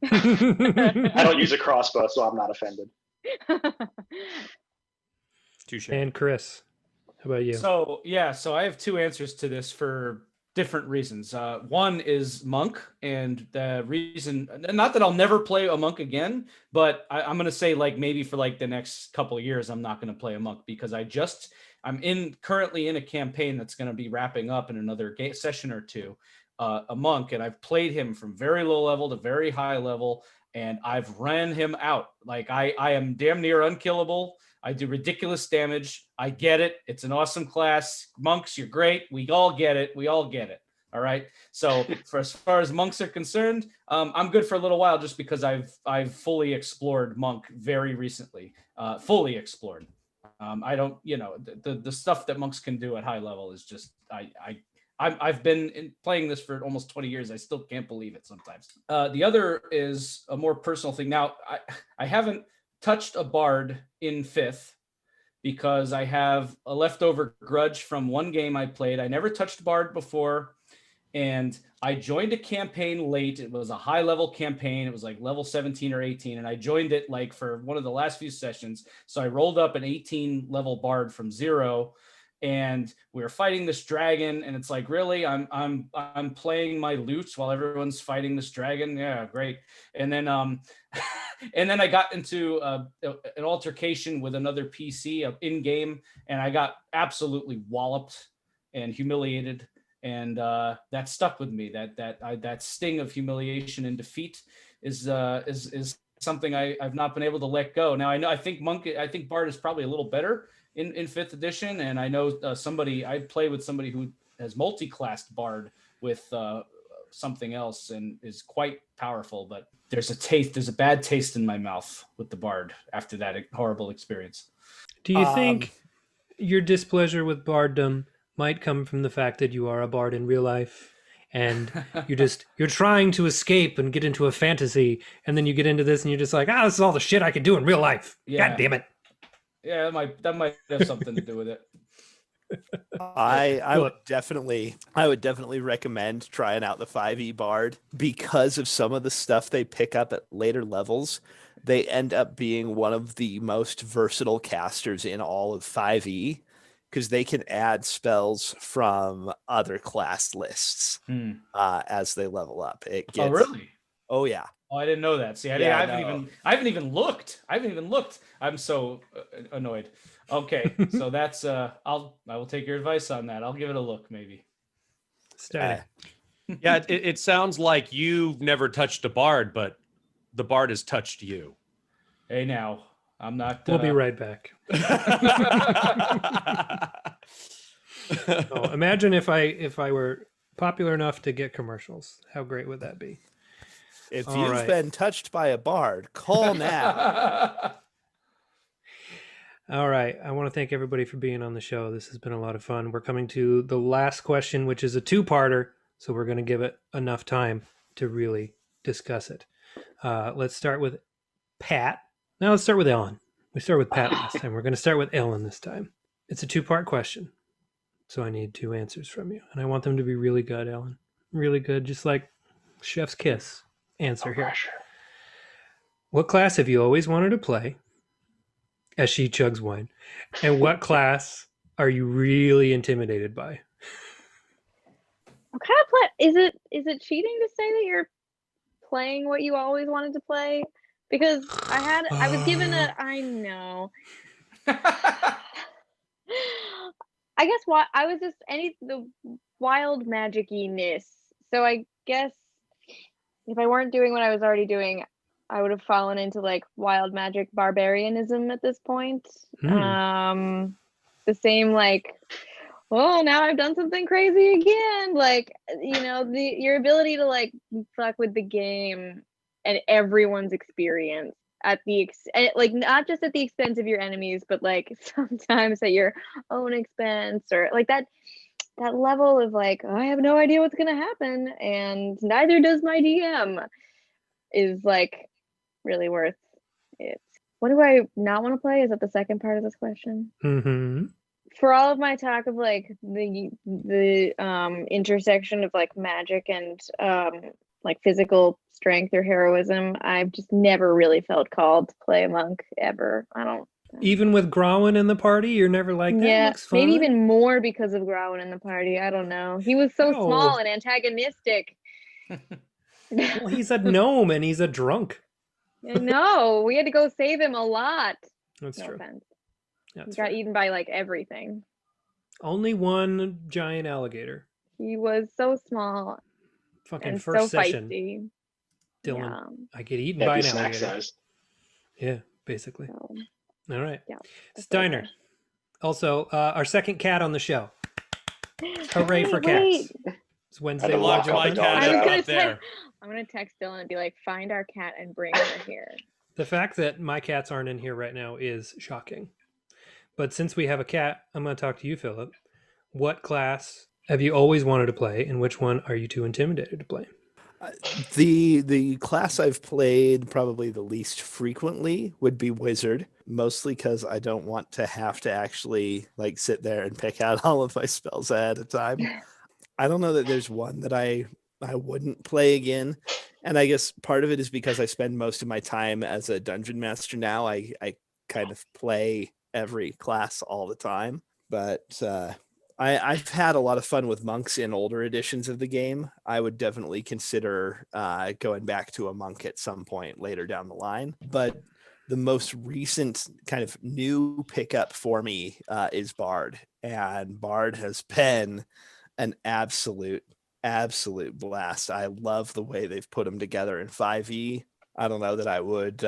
I don't use a crossbow, so I'm not offended. Touche. And Chris, how about you? So I have 2 answers to this for different reasons. One is monk, and the reason, not that I'll never play a monk again, but I'm going to say like maybe for like the next couple of years, I'm not going to play a monk because I'm currently in a campaign that's going to be wrapping up in another session or 2, a monk, and I've played him from very low level to very high level, and I've ran him out. Like I am damn near unkillable. I do ridiculous damage. I get it. It's an awesome class. Monks, you're great. We all get it. All right. So for as far as monks are concerned, I'm good for a little while just because I've fully explored monk very recently. Fully explored. I don't, the stuff that monks can do at high level is just I've been playing this for almost 20 years. I still can't believe it sometimes. The other is a more personal thing. Now, I haven't touched a bard in 5th because I have a leftover grudge from one game I played. I never touched bard before, and I joined a campaign late. It was a high level campaign. It was like level 17 or 18, and I joined it like for one of the last few sessions. So I rolled up an 18 level bard from 0, and we were fighting this dragon, and it's like, really, I'm playing my lute while everyone's fighting this dragon. Yeah, great. And then and then I got into an altercation with another PC in game, and I got absolutely walloped and humiliated, and that stuck with me. That sting of humiliation and defeat is something I've not been able to let go. Now I think Bard is probably a little better in 5th edition, and I know I play with somebody who has multi-classed Bard with something else and is quite powerful, but there's a bad taste in my mouth with the Bard after that horrible experience. Do you think your displeasure with barddom might come from the fact that you are a bard in real life and you're trying to escape and get into a fantasy, and then you get into this and you're just like, this is all the shit I could do in real life. Yeah. God damn it. Yeah, that might have something to do with it. I would definitely recommend trying out the 5e Bard because of some of the stuff they pick up at later levels. They end up being one of the most versatile casters in all of 5e because they can add spells from other class lists as they level up. Oh, really? Oh, yeah. Oh, I didn't know that. See, I haven't even looked. I'm so annoyed. Okay, so that's I will take your advice on that. I'll give it a look, maybe. Stine. Yeah, it sounds like you've never touched a bard, but the bard has touched you. Hey, now I'm not. We'll be right back. Oh, imagine if I were popular enough to get commercials. How great would that be? If All you've right. been touched by a bard, call now. All right. I want to thank everybody for being on the show. This has been a lot of fun. We're coming to the last question, which is a two-parter. So we're going to give it enough time to really discuss it. Let's start with Pat. Now let's start with Ellen. We started with Pat last time. We're going to start with Ellen this time. It's a two-part question. So I need two answers from you. And I want them to be really good, Ellen. Really good, just like chef's kiss answer here. Pressure. What class have you always wanted to play? As she chugs wine. And what class are you really intimidated by? What kind of play is it cheating to say that you're playing what you always wanted to play? Because I was given I know. I guess I was just the wild magic-y-ness. So I guess if I weren't doing what I was already doing, I would have fallen into like wild magic barbarianism at this point. The same like, oh, now I've done something crazy again. Like, your ability to like fuck with the game and everyone's experience at like not just at the expense of your enemies, but like sometimes at your own expense, or like that level of like, I have no idea what's gonna happen and neither does my DM, is like really worth it. What do I not want to play? Is that the second part of this question? Mm-hmm. For all of my talk of like the intersection of like magic and like physical strength or heroism, I've just never really felt called to play a monk ever. I don't. Even with Growin in the party, you're never like, that looks fun. Maybe even more because of Growin in the party. I don't know. He was so small and antagonistic. Well, he's a gnome and he's a drunk. I know. We had to go save him a lot. That's no true. Offense. That's he got fair. eaten by like everything. Only one giant alligator. He was so small. Fucking and first so session. Feisty. Dylan, Yeah. I get eaten Can't by be an snack alligator. sized. Yeah, basically. So, All right. yeah. Steiner. Also, our second cat on the show. Hooray for cats. It's Wednesday. I'd lock my the cat dog up out. there. I'm gonna text Dylan and be like, find our cat and bring her here. The fact that my cats aren't in here right now is shocking. But since we have a cat, I'm going to talk to you, Philip. What class have you always wanted to play, and which one are you too intimidated to play? The class I've played probably the least frequently would be wizard, mostly because I don't want to have to actually like sit there and pick out all of my spells ahead of time. I don't know that there's one that I wouldn't play again. And I guess part of it is because I spend most of my time as a dungeon master now. I kind of play every class all the time. But I've had a lot of fun with monks in older editions of the game. I would definitely consider going back to a monk at some point later down the line. But the most recent kind of new pickup for me is Bard. And Bard has been an absolute blast. I love the way they've put them together in 5e. I don't know that I would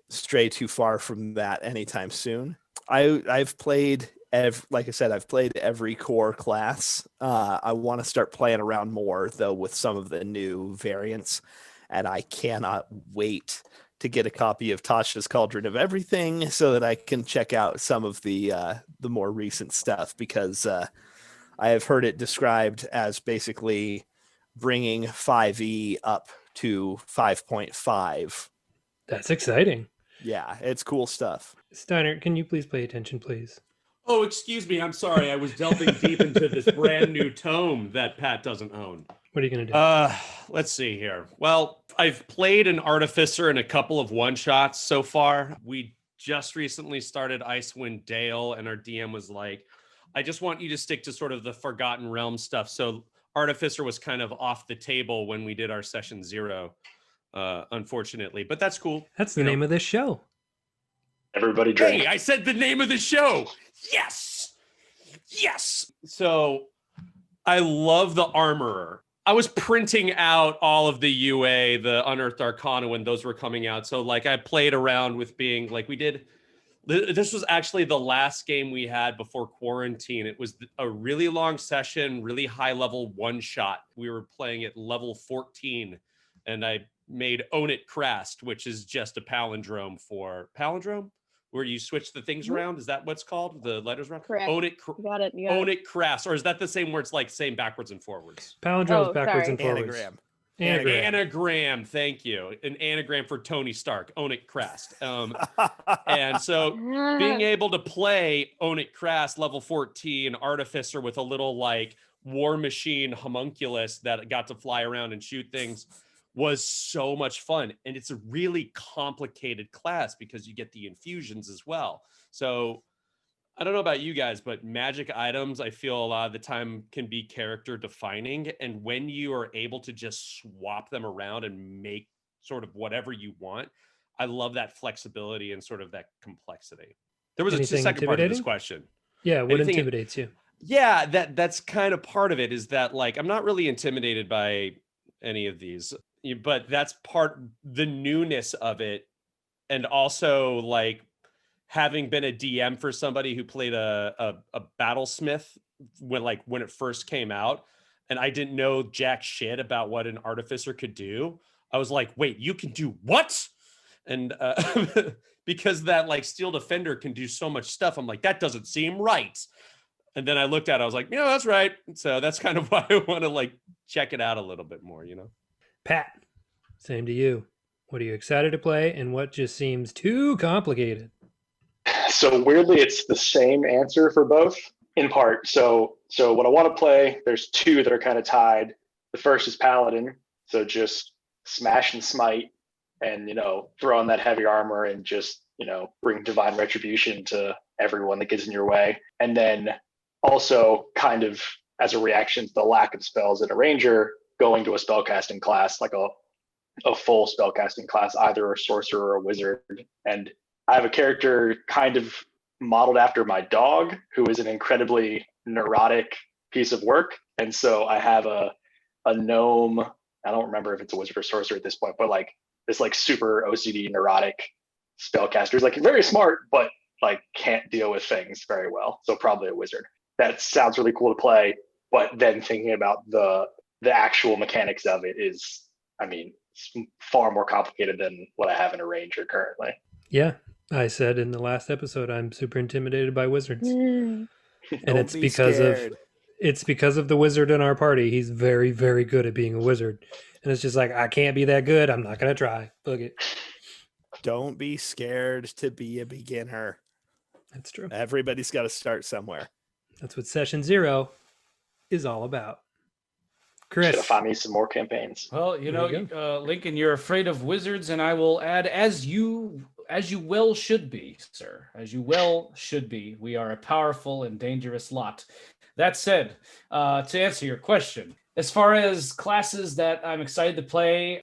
stray too far from that anytime soon. I've played, like I said, I've played every core class. I want to start playing around more, though, with some of the new variants, and I cannot wait to get a copy of Tasha's Cauldron of Everything so that I can check out some of the more recent stuff, because I have heard it described as basically bringing 5e up to 5.5. That's exciting. Yeah, it's cool stuff. Steiner, can you please pay attention, please? Oh, excuse me. I'm sorry. I was delving deep into this brand new tome that Pat doesn't own. What are you going to do? Let's see here. Well, I've played an artificer in a couple of one-shots so far. We just recently started Icewind Dale, and our DM was like, I just want you to stick to sort of the Forgotten Realm stuff. So Artificer was kind of off the table when we did our session 0, unfortunately. But that's cool. That's the name of this show. Everybody drink. Hey, I said the name of the show. Yes. Yes. So I love the Armorer. I was printing out all of the UA, the Unearthed Arcana when those were coming out. So like I played around with being like we did This was actually the last game we had before quarantine. It was a really long session, really high level one shot. We were playing at level 14, and I made Own It Crast, which is just a palindrome for palindrome, where you switch the things around. Is that what's called? The letters around? Correct. Own It, You got it. You got Own it. It Crast, or is that the same where it's like same backwards and forwards? Palindromes Oh, backwards sorry. and forwards. Anagram. Anagram, thank you. An anagram for Tony Stark, Own It Crast. And so being able to play Own It Crast level 14 artificer with a little like war machine homunculus that got to fly around and shoot things was so much fun. And it's a really complicated class because you get the infusions as well. So I don't know about you guys, but magic items, I feel a lot of the time can be character defining. And when you are able to just swap them around and make sort of whatever you want, I love that flexibility and sort of that complexity. There was a Anything second part of this intimidating? question. Yeah, what Anything- intimidates you? Yeah, that's kind of part of it, is that like I'm not really intimidated by any of these, but that's the newness of it. And also like having been a DM for somebody who played a battlesmith when it first came out, and I didn't know jack shit about what an artificer could do. I was like, wait, you can do what? And because that like steel defender can do so much stuff, I'm like, that doesn't seem right. And then I looked at it, I was like, yeah, that's right. So that's kind of why I want to like check it out a little bit more, Pat, same to you. What are you excited to play, and what just seems too complicated? So weirdly, it's the same answer for both in part. So what I want to play, there's two that are kind of tied. The first is Paladin. So just smash and smite and, throw on that heavy armor and just, bring divine retribution to everyone that gets in your way. And then also kind of as a reaction to the lack of spells in a ranger, going to a spellcasting class, like a full spellcasting class, either a sorcerer or a wizard. And I have a character kind of modeled after my dog, who is an incredibly neurotic piece of work. And so I have a gnome. I don't remember if it's a wizard or sorcerer at this point, but like this like super OCD neurotic spellcaster is like very smart, but like can't deal with things very well. So probably a wizard. That sounds really cool to play, but then thinking about the actual mechanics of it is, it's far more complicated than what I have in a ranger currently. Yeah, I said in the last episode I'm super intimidated by wizards. Mm. And it's because of the wizard in our party. He's very, very good at being a wizard. And it's just like, I can't be that good. I'm not going to try. Book it. Don't be scared to be a beginner. That's true. Everybody's got to start somewhere. That's what session 0 is all about. Chris. Should find me some more campaigns. Well, Lincoln, you're afraid of wizards, and I will add, as you well should be, sir. As you well should be. We are a powerful and dangerous lot. That said, to answer your question, as far as classes that I'm excited to play,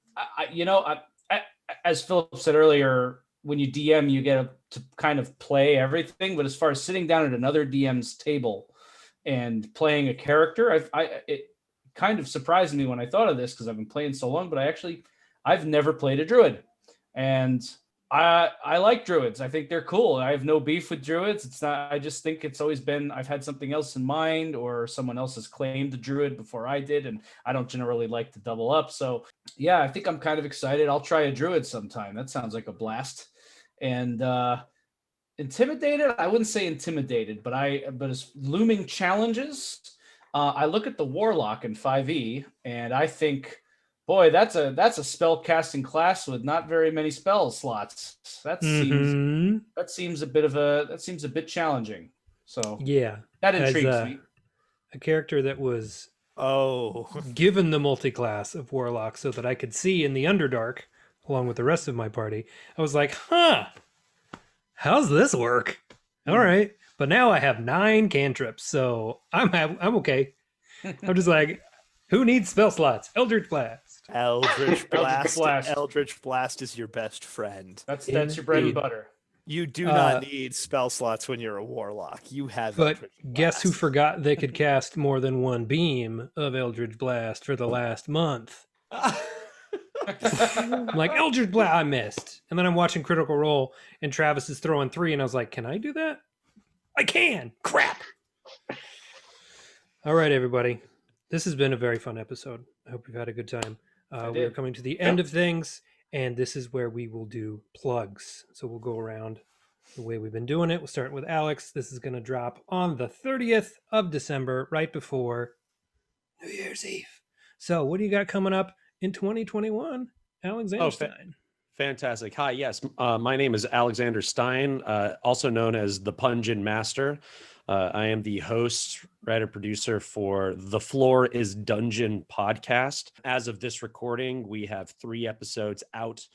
as Philip said earlier, when you DM, you get to kind of play everything. But as far as sitting down at another DM's table and playing a character, it kind of surprised me when I thought of this, because I've been playing so long, but I've never played a druid. And I like druids. I think they're cool. I have no beef with druids. I just think it's always been, I've had something else in mind, or someone else has claimed the druid before I did, and I don't generally like to double up. So yeah, I think I'm kind of excited. I'll try a druid sometime. That sounds like a blast. And intimidated, I wouldn't say intimidated, but as looming challenges, I look at the warlock in 5e and I think, boy, that's a spell casting class with not very many spell slots. That seems a bit challenging. So yeah, that intrigues me. A character that was given the multi-class of warlock so that I could see in the Underdark along with the rest of my party. I was like, how's this work? All right, but now I have 9 cantrips, so I'm okay. I'm just like, who needs spell slots? Eldritch Blast. Eldritch Blast is your best friend. That's your bread and butter. You do not need spell slots when you're a warlock. You have But Eldritch Blast. guess who forgot they could cast more than one beam of Eldritch Blast for the last month? I'm like, Eldritch Blast, I missed. And then I'm watching Critical Role, and Travis is throwing 3, and I was like, can I do that? I can. Crap. All right, everybody. This has been a very fun episode. I hope you've had a good time. We are coming to the end of things, and this is where we will do plugs. So we'll go around the way we've been doing it. We'll start with Alex. This is going to drop on the 30th of December, right before New Year's Eve. So what do you got coming up in 2021, Alexander Stine? Fantastic. Hi, yes. My name is Alexander Stine, also known as the Pungent Master. I am the host, writer, producer for The Floor is Dungeon podcast. As of this recording, we have 3 episodes out,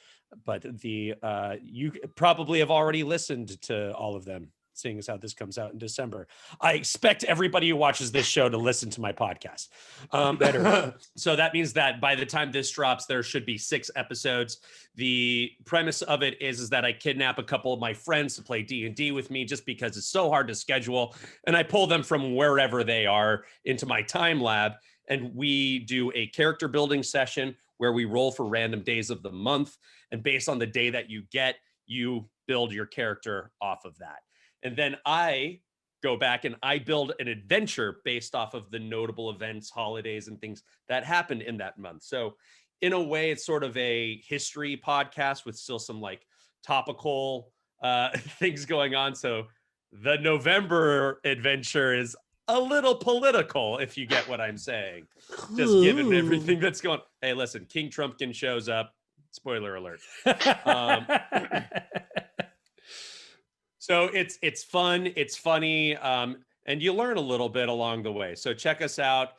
but you probably have already listened to all of them, seeing as how this comes out in December. I expect everybody who watches this show to listen to my podcast. Better. So that means that by the time this drops, there should be 6 episodes. The premise of it is that I kidnap a couple of my friends to play D&D with me just because it's so hard to schedule. And I pull them from wherever they are into my time lab. And we do a character building session where we roll for random days of the month. And based on the day that you get, you build your character off of that. And then I go back and I build an adventure based off of the notable events, holidays, and things that happened in that month. So in a way, it's sort of a history podcast with still some like topical things going on. So the November adventure is a little political, if you get what I'm saying. Just given everything that's going on. Hey, listen, King Trumpkin shows up. Spoiler alert. So it's fun, it's funny, and you learn a little bit along the way. So check us out,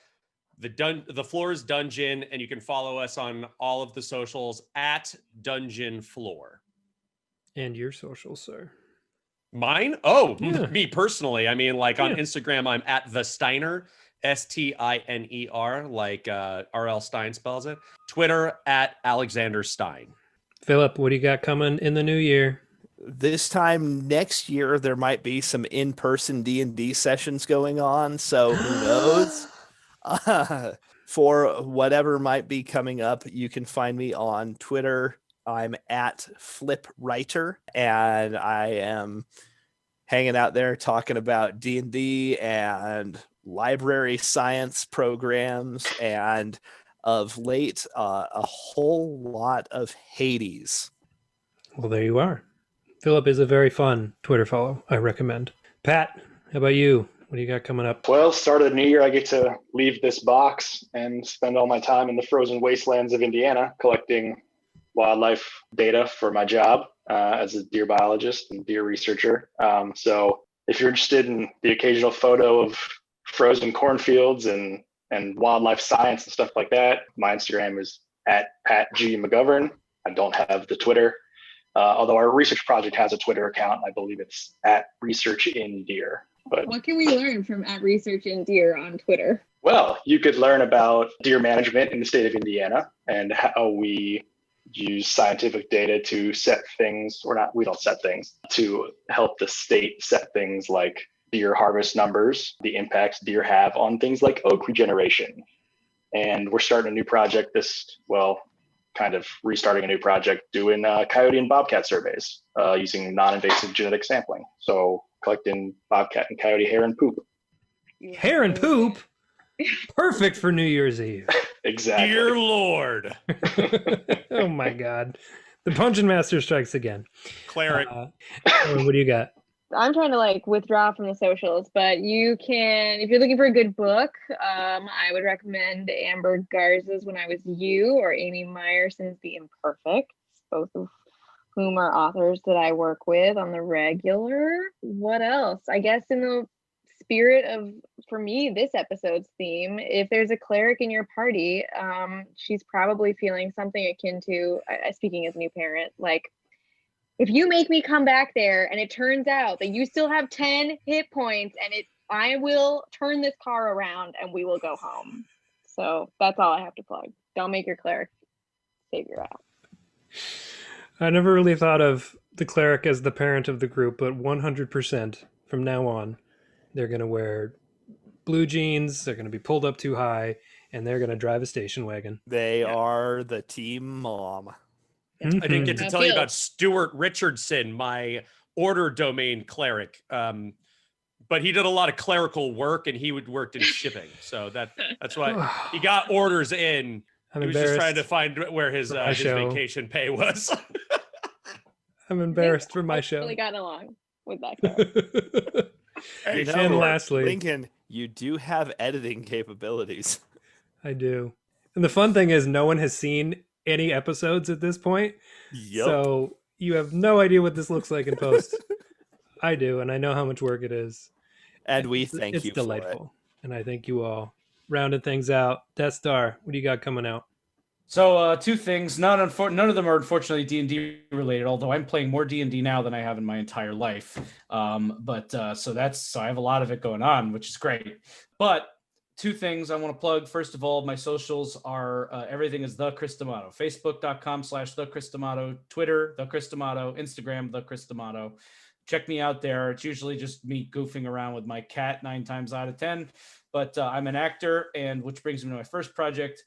the Floor is Dungeon, and you can follow us on all of the socials at Dungeon Floor. And your socials, sir? Mine? Oh, yeah. Me personally. I mean, like on Instagram, I'm at the Steiner, Stiner, like R.L. Stine spells it. Twitter at Alexander Stine. Philip, what do you got coming in the new year? This time next year, there might be some in-person D&D sessions going on, so who knows? For whatever might be coming up, you can find me on Twitter. I'm at FlipWriter, and I am hanging out there talking about D&D and library science programs, and of late, a whole lot of Hades. Well, there you are. Philip is a very fun Twitter follow. I recommend. Pat, how about you? What do you got coming up? Well, start of the new year, I get to leave this box and spend all my time in the frozen wastelands of Indiana collecting wildlife data for my job as a deer biologist and deer researcher. So if you're interested in the occasional photo of frozen cornfields and wildlife science and stuff like that, my Instagram is at Pat G. McGovern. I don't have the Twitter. Although our research project has a Twitter account, I believe it's at Research in Deer. But what can we learn from at Research in Deer on Twitter? Well, you could learn about deer management in the state of Indiana and how we use scientific data to set things, or not, we don't set things, to help the state set things like deer harvest numbers, the impacts deer have on things like oak regeneration. And we're starting a new project kind of restarting a new project doing coyote and bobcat surveys using non-invasive genetic sampling. So collecting bobcat and coyote hair and poop. Hair and poop? Perfect for New Year's Eve. Exactly. Dear Lord. Oh my God. The Pungent Master strikes again. Cleric. What do you got? I'm trying to withdraw from the socials, but you can, if you're looking for a good book, I would recommend Amber Garza's When I Was You or Amy Meyerson's The Imperfects, both of whom are authors that I work with on the regular. What else? I guess in the spirit of, for me, this episode's theme, if there's a cleric in your party, she's probably feeling something akin to, speaking as a new parent, if you make me come back there and it turns out that you still have 10 hit points I will turn this car around and we will go home. So that's all I have to plug. Don't make your cleric save your ass. I never really thought of the cleric as the parent of the group, but 100% from now on, they're going to wear blue jeans. They're going to be pulled up too high and they're going to drive a station wagon. They are the team mom. I didn't get to How tell you feels. about Stuart Richardson, my order domain cleric. But he did a lot of clerical work, and he worked in shipping. So that's why he got orders in. I'm He was just trying to embarrassed. find where his for my show. vacation pay was. I'm embarrassed for my I've show. really gotten along with that character. You know, And lastly, Lincoln, you do have editing capabilities. I do. And the fun thing is, no one has seen any episodes at this point. Yep. So you have no idea what this looks like in post. I do, and I know how much work it is. And we thank It's you delightful. And I thank you all. Rounding things out. Death Star, what do you got coming out? So two things. None of them are unfortunately D&D related. Although I'm playing more D&D now than I have in my entire life. So I have a lot of it going on, which is great. But two things I want to plug. First of all, my socials are everything is The Chris D'Amato. Facebook.com/The Chris D'Amato, Twitter The Chris D'Amato, Instagram The Chris D'Amato. Check me out there. It's usually just me goofing around with my cat 9 times out of 10. But I'm an actor, and which brings me to my first project.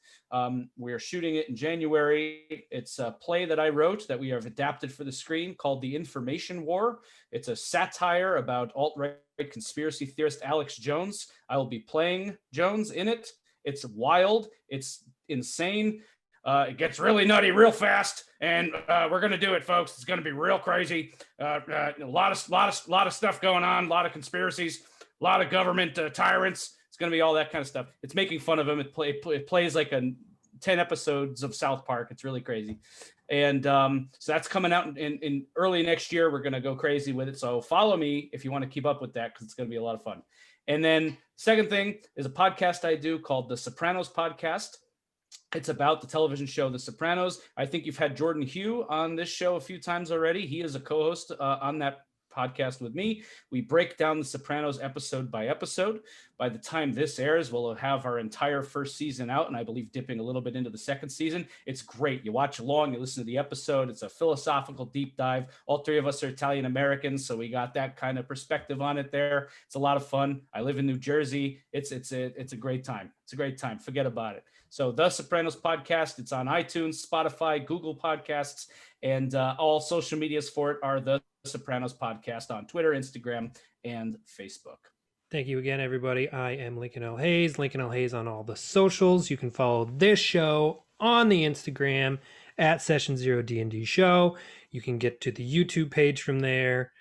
We're shooting it in January. It's a play that I wrote that we have adapted for the screen called The Information War. It's a satire about alt-right conspiracy theorist Alex Jones. I will be playing Jones in it. It's wild. It's insane. It gets really nutty real fast, and we're gonna do it, folks. It's gonna be real crazy. A lot of stuff going on. A lot of conspiracies. A lot of government tyrants. It's gonna be all that kind of stuff. It's making fun of him. It plays like 10 episodes of South Park. It's really crazy, and so that's coming out in early next year. We're gonna go crazy with it. So follow me if you want to keep up with that, because it's gonna be a lot of fun. And then second thing is a podcast I do called The Sopranos Podcast. It's about the television show The Sopranos. I think you've had Jordan Hugh on this show a few times already. He is a co-host on that podcast with me. We break down The Sopranos episode by episode. By the time this airs, we'll have our entire first season out, and I believe dipping a little bit into the second season. It's great. You watch along, you listen to the episode. It's a philosophical deep dive. All three of us are Italian Americans, so we got that kind of perspective on it there. It's a lot of fun. I live in New Jersey. It's a great time. It's a great time. Forget about it. So The Sopranos Podcast, it's on iTunes, Spotify, Google Podcasts, and all social medias for it are The Sopranos Podcast on Twitter, Instagram, and Facebook. Thank you again, everybody. I am Lincoln L. Hayes. Lincoln L. Hayes on all the socials. You can follow this show on the Instagram at Session Zero D&D Show. You can get to the YouTube page from there.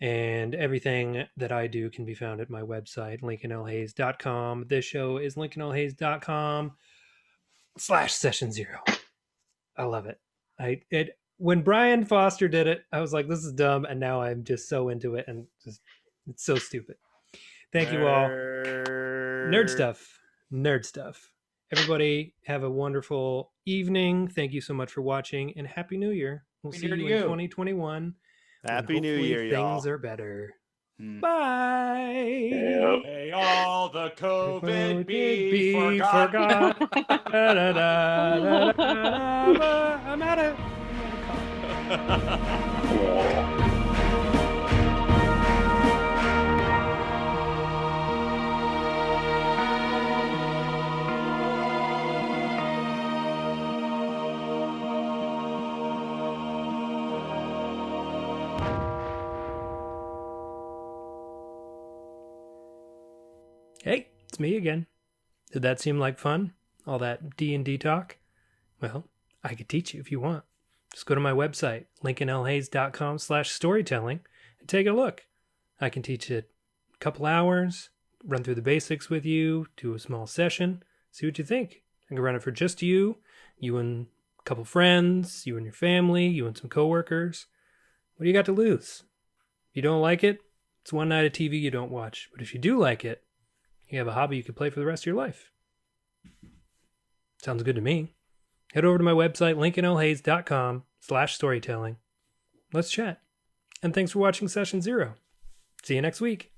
And everything that I do can be found at my website, lincolnlhayes.com. This show is lincolnlhayes.com/Session0. I love it. When Brian Foster did it, I was like, this is dumb. And now I'm just so into it, and just it's so stupid. Thank you all. Nerd stuff. Everybody have a wonderful evening. Thank you so much for watching, and Happy New Year. We'll see you in 2021. Happy New Year, y'all. Things are better. Bye. Yep. May all the COVID be forgot. I'm out of. Hey, it's me again. Did that seem like fun? All that D&D talk? Well, I could teach you if you want. Just go to my website, lincolnlhayes.com/storytelling, and take a look. I can teach it a couple hours, run through the basics with you, do a small session, see what you think. I can run it for just you and a couple friends, you and your family, you and some coworkers. What do you got to lose? If you don't like it, it's one night of TV you don't watch. But if you do like it, you have a hobby you can play for the rest of your life. Sounds good to me. Head over to my website, lincolnlhayes.com/storytelling. Let's chat. And thanks for watching Session 0. See you next week.